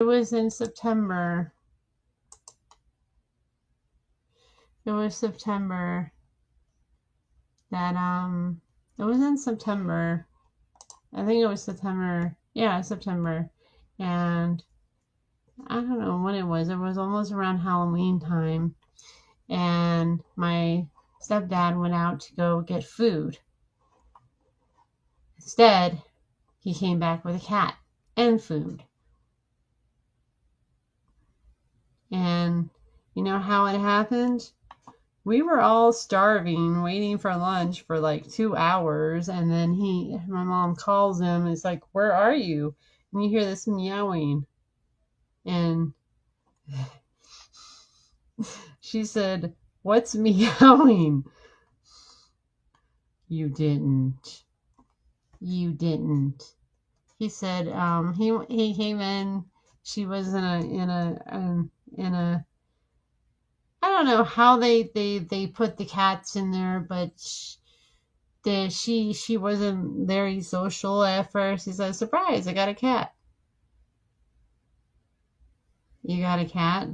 It was in September. It was September that it was in September. I think it was September. Yeah, September. And I don't know what it was. It was almost around Halloween time. And my stepdad went out to go get food. Instead, he came back with a cat and food. And you know how it happened? We were all starving, waiting for lunch for like 2 hours, and then my mom calls him. And it's like, "Where are you?" And you hear this meowing, and she said, "What's meowing?" "You didn't. You didn't." He said, he came in. She was in a I don't know how they put the cats in there, but she wasn't very social at first. He said, "Surprise! I got a cat." "You got a cat?"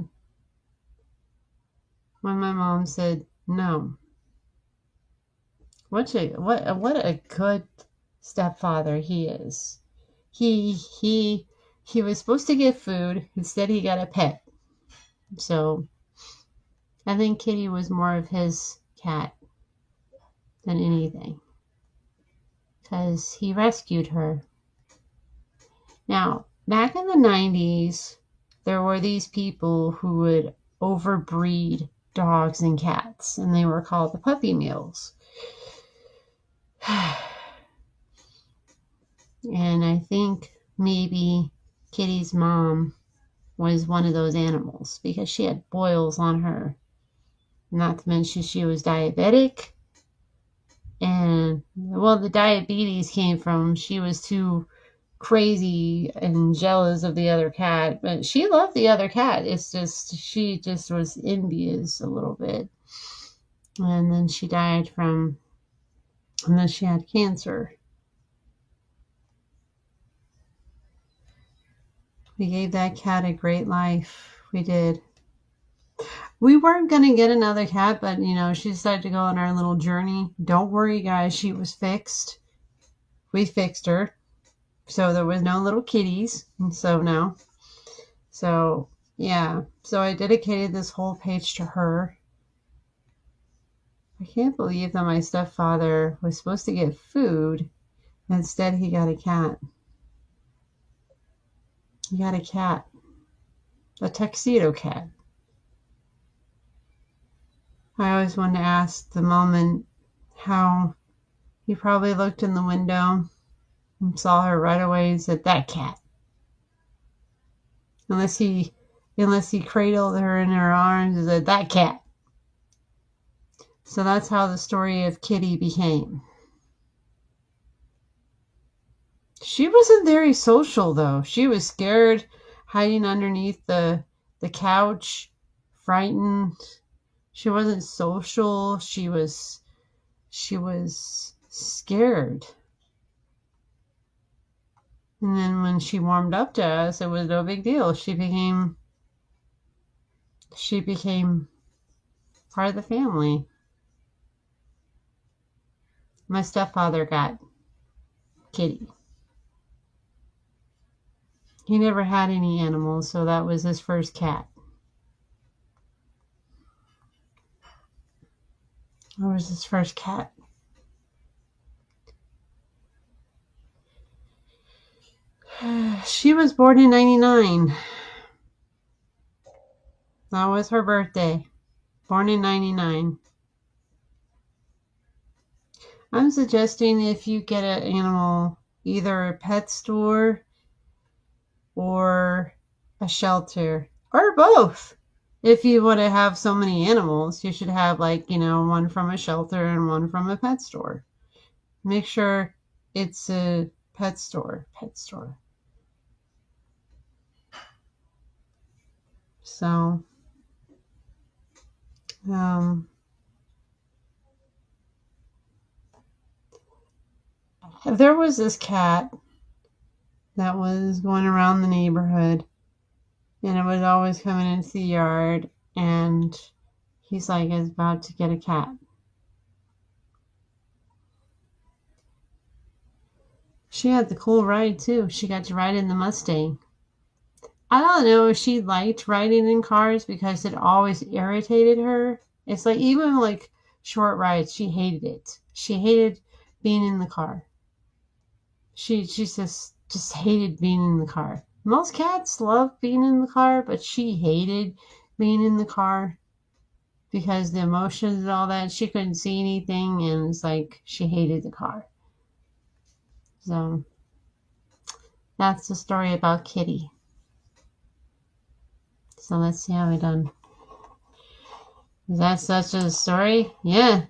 When my mom said no. What a good stepfather he is. He was supposed to get food. Instead, he got a pet. So I think Kitty was more of his cat than anything, because he rescued her. Now, back in the 90s, there were these people who would overbreed dogs and cats, and they were called the puppy mills. And I think maybe Kitty's mom was one of those animals because she had boils on her. Not to mention she was diabetic. And, well, the diabetes came from she was too crazy and jealous of the other cat, but she loved the other cat. It's just she just was envious a little bit. And then she died and then she had cancer. We gave that cat a great life. We did. We weren't going to get another cat, but she decided to go on our little journey. Don't worry, guys, she was fixed. We fixed her. So there was no little kitties. So no. So yeah. So I dedicated this whole page to her. I can't believe that my stepfather was supposed to get food. Instead, he got a cat. He got a cat. A tuxedo cat. I always wanted to ask the moment how he probably looked in the window and saw her right away and said, "That cat." Unless he cradled her in her arms and said, "That cat." So that's how the story of Kitty became. She wasn't very social, though. She was scared, hiding underneath the couch, frightened. She wasn't social. She was scared. And then when she warmed up to us, it was no big deal. She became part of the family. My stepfather got Kitty. He never had any animals, so that was his first cat. That was his first cat. She was born in 99. That was her birthday. Born in 99. I'm suggesting if you get an animal, either a pet store or a shelter, or both. If you want to have so many animals, you should have one from a shelter and one from a pet store. Make sure it's a pet store. So, there was this cat that was going around the neighborhood, And it was always coming into the yard, and he's like is about to get a cat. She had the cool ride too. She got to ride in the Mustang. I don't know if she liked riding in cars because it always irritated her. It's like even like short rides, she hated it. She hated being in the car. She just hated being in the car. Most cats love being in the car, but she hated being in the car because the emotions and all that. She couldn't see anything, and it's like she hated the car. So that's the story about Kitty. So let's see how we done. Is that such a story? Yeah.